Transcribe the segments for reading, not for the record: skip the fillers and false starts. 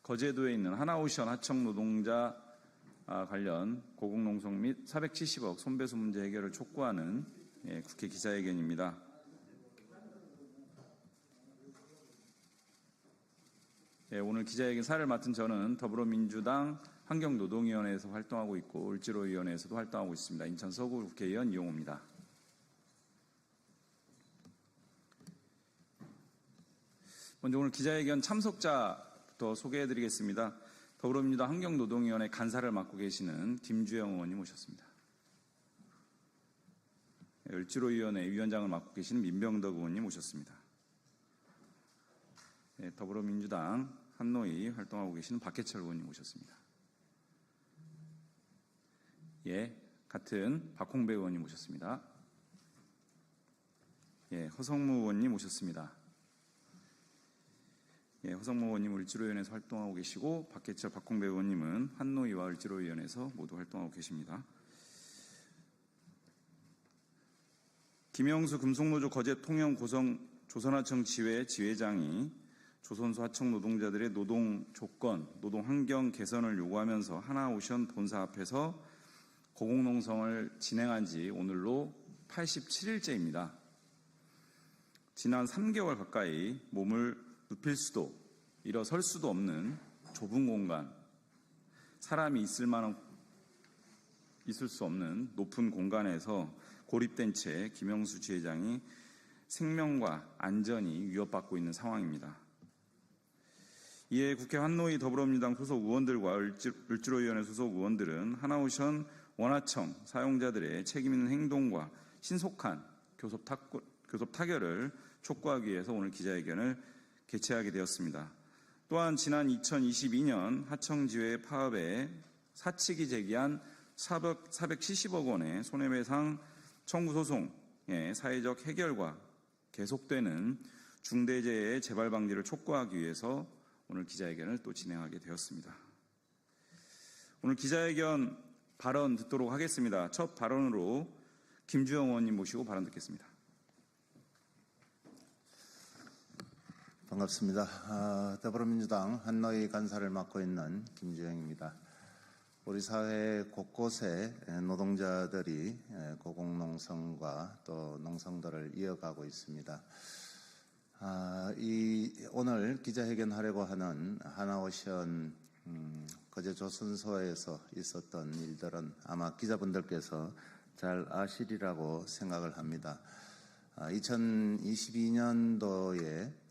거제도에 있는 하나오션 하청 노동자 관련 고공농성 및 470억 손배소 문제 해결을 촉구하는 국회 기자회견입니다. 오늘 기자회견 사를 맡은 저는 더불어민주당 환경노동위원회에서 활동하고 있고 을지로위원회에서도 활동하고 있습니다. 인천 서구 국회의원 이용호입니다. 먼저 오늘 기자회견 참석자부터 소개해드리겠습니다. 더불어민주당 환경노동위원회 간사를 맡고 계시는 김주영 의원님 오셨습니다. 을지로위원회 위원장을 맡고 계시는 민병덕 의원님 오셨습니다. 더불어민주당 한노위 활동하고 계시는 박해철 의원님 오셨습니다. 같은 박홍배 의원님 오셨습니다. 허성무 의원님 오셨습니다. 허성무 의원님은 을지로위원회에서 활동하고 계시고 박해철, 박홍배 의원님은 한노위와 을지로위원회에서 모두 활동하고 계십니다. 김영수 금속노조 거제 통영 고성 조선하청 지회 지회장이 조선소 하청 노동자들의 노동 조건, 노동 환경 개선을 요구하면서 하나오션 본사 앞에서 고공농성을 진행한 지 오늘로 87일째입니다. 지난 3개월 가까이 몸을 눕힐 수도 일어설 수도 없는 좁은 공간, 사람이 있을 수 없는 높은 공간에서 고립된 채 김영수 지회장이 생명과 안전이 위협받고 있는 상황입니다. 이에 국회 한노위 더불어민주당 소속 의원들과 을지로위원회 소속 의원들은 하나오션 원하청 사용자들의 책임 있는 행동과 신속한 교섭 타결을 촉구하기 위해서 오늘 기자회견을 개최하게 되었습니다. 또한 지난 2022년 하청지회 파업에 사측이 제기한 470억 원의 손해배상 청구 소송의 사회적 해결과 계속되는 중대재해 재발 방지를 촉구하기 위해서 오늘 기자회견을 또 진행하게 되었습니다. 오늘 기자회견 발언 듣도록 하겠습니다. 첫 발언으로 김주영 의원님 모시고 발언 듣겠습니다. 반갑습니다. 더불어민주당 한노위 간사를 맡고 있는 김주영입니다. 우리 사회 곳곳에 노동자들이 고공농성과 또 농성들을 이어가고 있습니다. 오늘 기자회견하려고 하는 하나오션 거제 조선소에서 있었던 일들은 아마 기자분들께서 잘 아시리라고 생각을 합니다. 2022년도에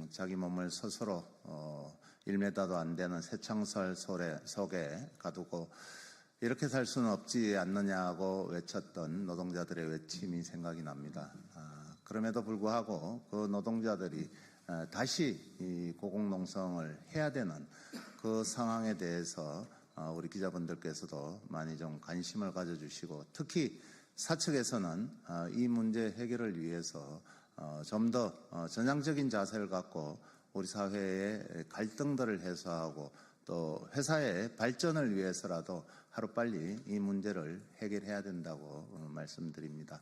자기 몸을 스스로 1m도 안 되는 쇠창살 속에 가두고 이렇게 살 수는 없지 않느냐고 외쳤던 노동자들의 외침이 생각이 납니다. 그럼에도 불구하고 그 노동자들이 다시 이 고공농성을 해야 되는 그 상황에 대해서 우리 기자분들께서도 많이 좀 관심을 가져주시고 특히 사측에서는 이 문제 해결을 위해서 좀 더 전향적인 자세를 갖고 우리 사회의 갈등들을 해소하고 또 회사의 발전을 위해서라도 하루빨리 이 문제를 해결해야 된다고 말씀드립니다.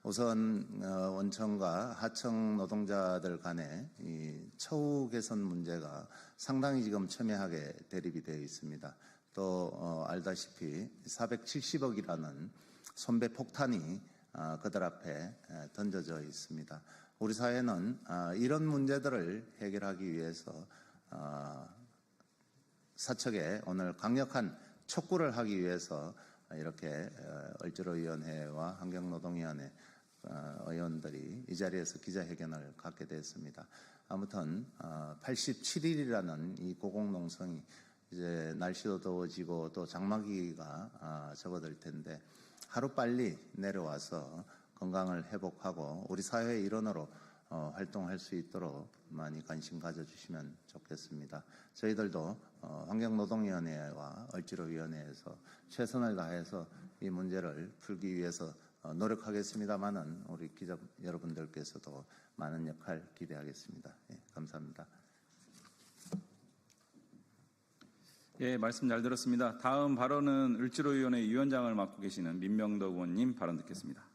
우선 원청과 하청 노동자들 간의 이 처우 개선 문제가 상당히 지금 첨예하게 대립이 되어 있습니다. 또 알다시피 470억이라는 손배 폭탄이 그들 앞에 던져져 있습니다. 우리 사회는 이런 문제들을 해결하기 위해서 사측에 오늘 강력한 촉구를 하기 위해서 이렇게 을지로위원회와 환경노동위원회 의원들이 이 자리에서 기자회견을 갖게 됐습니다. 아무튼 87일이라는 이 고공농성이 이제 날씨도 더워지고 또 장마기가 접어들 텐데 하루빨리 내려와서 건강을 회복하고 우리 사회의 일원으로 활동할 수 있도록 많이 관심 가져주시면 좋겠습니다. 저희들도 환경노동위원회와 을지로위원회에서 최선을 다해서 이 문제를 풀기 위해서 노력하겠습니다만은 우리 기자 여러분들께서도 많은 역할 기대하겠습니다. 감사합니다. 말씀 잘 들었습니다. 다음 발언은 을지로위원회 위원장을 맡고 계시는 민병덕 의원님 발언 듣겠습니다.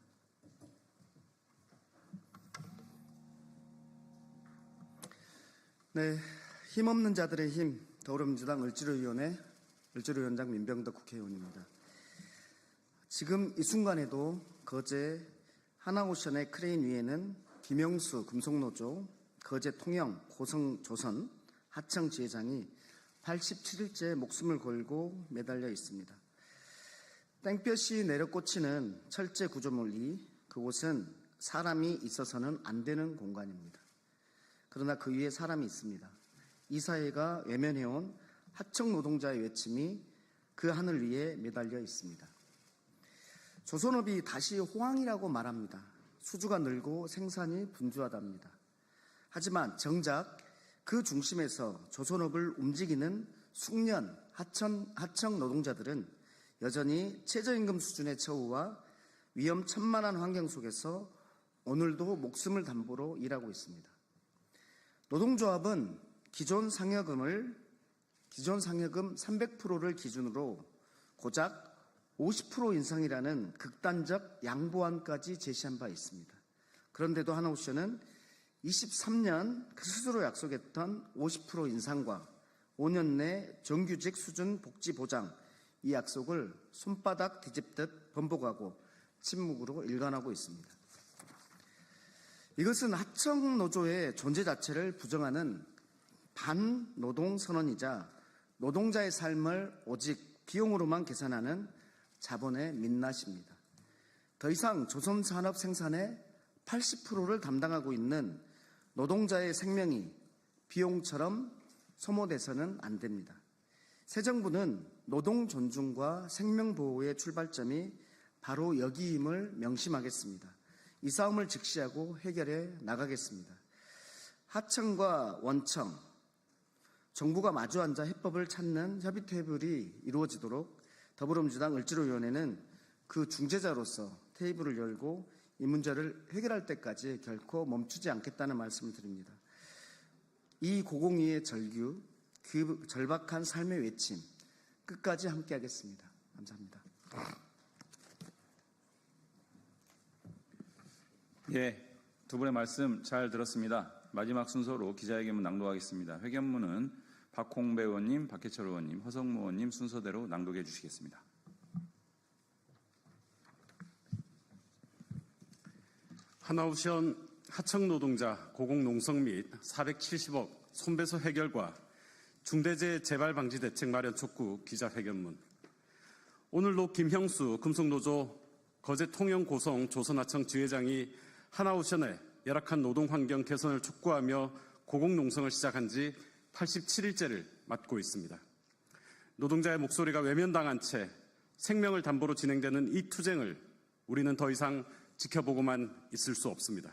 네, 힘없는 자들의 힘, 더불어민주당 을지로위원장 민병덕 국회의원입니다. 지금 이 순간에도 거제 하나오션의 크레인 위에는 김영수 금속노조, 거제 통영 고성조선 하청 지회장이 87일째 목숨을 걸고 매달려 있습니다. 땡볕이 내려꽂히는 철제 구조물이 그곳은 사람이 있어서는 안 되는 공간입니다. 그러나 그 위에 사람이 있습니다. 이 사회가 외면해온 하청 노동자의 외침이 그 하늘 위에 매달려 있습니다. 조선업이 다시 호황이라고 말합니다. 수주가 늘고 생산이 분주하답니다. 하지만 정작 그 중심에서 조선업을 움직이는 숙련 하청 노동자들은 여전히 최저임금 수준의 처우와 위험천만한 환경 속에서 오늘도 목숨을 담보로 일하고 있습니다. 노동조합은 기존 상여금 300%를 기준으로 고작 50% 인상이라는 극단적 양보안까지 제시한 바 있습니다. 그런데도 하나오션은 23년 스스로 약속했던 50% 인상과 5년 내 정규직 수준 복지 보장, 이 약속을 손바닥 뒤집듯 번복하고 침묵으로 일관하고 있습니다. 이것은 하청 노조의 존재 자체를 부정하는 반노동 선언이자 노동자의 삶을 오직 비용으로만 계산하는 자본의 민낯입니다. 더 이상 조선산업 생산의 80%를 담당하고 있는 노동자의 생명이 비용처럼 소모돼서는 안 됩니다. 새 정부는 노동 존중과 생명 보호의 출발점이 바로 여기임을 명심하겠습니다. 이 싸움을 직시하고 해결해 나가겠습니다. 하청과 원청, 정부가 마주 앉아 해법을 찾는 협의 테이블이 이루어지도록 더불어민주당 을지로위원회는 그 중재자로서 테이블을 열고 이 문제를 해결할 때까지 결코 멈추지 않겠다는 말씀을 드립니다. 이 고공위의 절규, 그 절박한 삶의 외침, 끝까지 함께하겠습니다. 감사합니다. 예, 두 분의 말씀 잘 들었습니다. 마지막 순서로 기자회견문 낭독하겠습니다. 회견문은 박홍배 의원님, 박해철 의원님, 허성무 의원님 순서대로 낭독해 주시겠습니다. 하나오션 하청노동자 고공농성 및 470억 손배소 해결과 중대재해 재발방지대책 마련 촉구 기자회견문. 오늘로 김형수 금속노조 거제 통영 고성 조선하청 지회장이 하나오션의 열악한 노동환경 개선을 촉구하며 고공농성을 시작한 지 87일째를 맞고 있습니다. 노동자의 목소리가 외면당한 채 생명을 담보로 진행되는 이 투쟁을 우리는 더 이상 지켜보고만 있을 수 없습니다.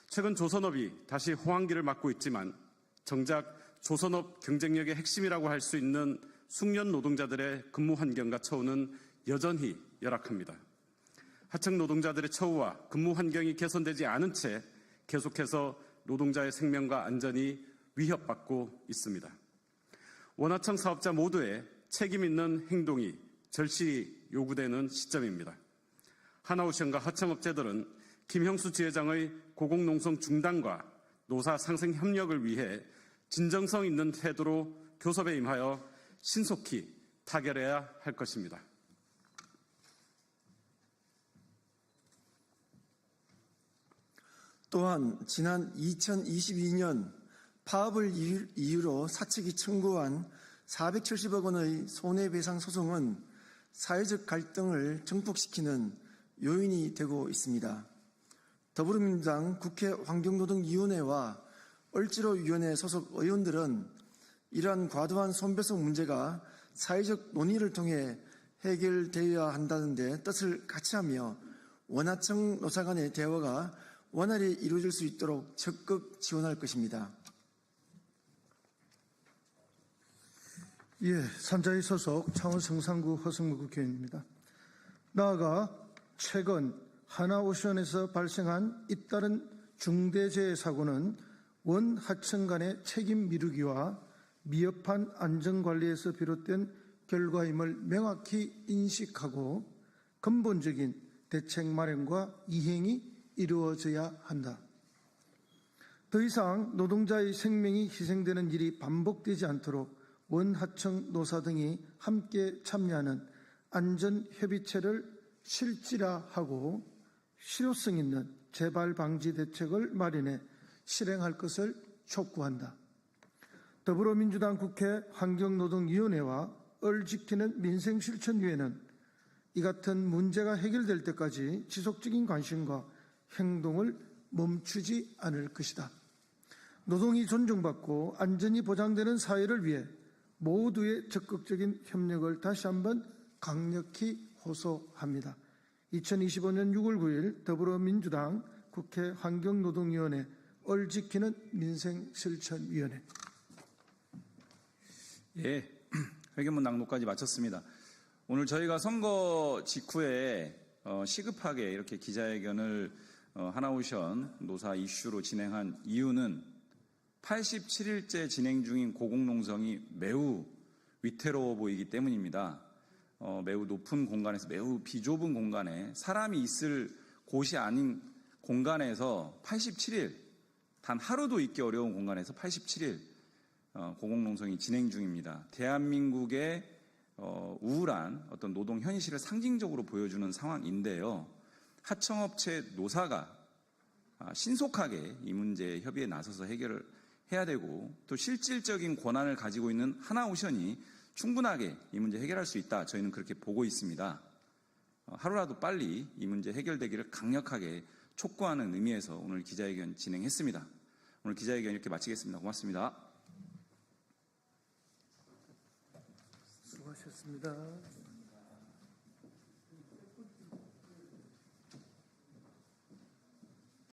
최근 조선업이 다시 호황기를 맞고 있지만 정작 조선업 경쟁력의 핵심이라고 할 수 있는 숙련 노동자들의 근무 환경과 처우는 여전히 열악합니다. 하청 노동자들의 처우와 근무 환경이 개선되지 않은 채 계속해서 노동자의 생명과 안전이 위협받고 있습니다. 원하청 사업자 모두의 책임 있는 행동이 절실히 요구되는 시점입니다. 하나오션과 하청업체들은 김형수 지회장의 고공농성 중단과 노사 상생 협력을 위해 진정성 있는 태도로 교섭에 임하여 신속히 타결해야 할 것입니다. 또한 지난 2022년 파업을 이유로 사측이 청구한 470억 원의 손해배상 소송은 사회적 갈등을 증폭시키는 요인이 되고 있습니다. 더불어민주당 국회 환경노동위원회와 을지로위원회 소속 의원들은 이러한 과도한 손배소 문제가 사회적 논의를 통해 해결되어야 한다는 데 뜻을 같이하며 원하청 노사 간의 대화가 원활히 이루어질 수 있도록 적극 지원할 것입니다. 예, 산자위 소속 창원성산구 허성무 국회의원입니다. 나아가 최근 하나오션에서 발생한 잇따른 중대재해 사고는 원하청 간의 책임 미루기와 미흡한 안전관리에서 비롯된 결과임을 명확히 인식하고 근본적인 대책 마련과 이행이 이루어져야 한다. 더 이상 노동자의 생명이 희생되는 일이 반복되지 않도록 원하청 노사 등이 함께 참여하는 안전협의체를 실질화하고 실효성 있는 재발 방지 대책을 마련해 실행할 것을 촉구한다. 더불어민주당 국회 환경노동위원회와 을지키는 민생실천위원회는 이 같은 문제가 해결될 때까지 지속적인 관심과 행동을 멈추지 않을 것이다. 노동이 존중받고 안전이 보장되는 사회를 위해 모두의 적극적인 협력을 다시 한번 강력히 호소합니다. 2025년 6월 9일 더불어민주당 국회 환경노동위원회 을지키는 민생실천위원회. 예, 회견문 낭독까지 마쳤습니다. 오늘 저희가 선거 직후에 시급하게 이렇게 기자회견을 하나오션 노사 이슈로 진행한 이유는 87일째 진행 중인 고공농성이 매우 위태로워 보이기 때문입니다. 매우 높은 공간에서 매우 비좁은 공간에 사람이 있을 곳이 아닌 공간에서 87일, 단 하루도 있기 어려운 공간에서 87일 고공농성이 진행 중입니다. 대한민국의 우울한 어떤 노동 현실을 상징적으로 보여주는 상황인데요. 하청업체 노사가 신속하게 이 문제 협의에 나서서 해결을 해야 되고 또 실질적인 권한을 가지고 있는 하나오션이 충분하게 이 문제 해결할 수 있다. 저희는 그렇게 보고 있습니다. 하루라도 빨리 이 문제 해결되기를 강력하게 촉구하는 의미에서 오늘 기자회견 진행했습니다. 오늘 기자회견 이렇게 마치겠습니다. 고맙습니다. 수고하셨습니다.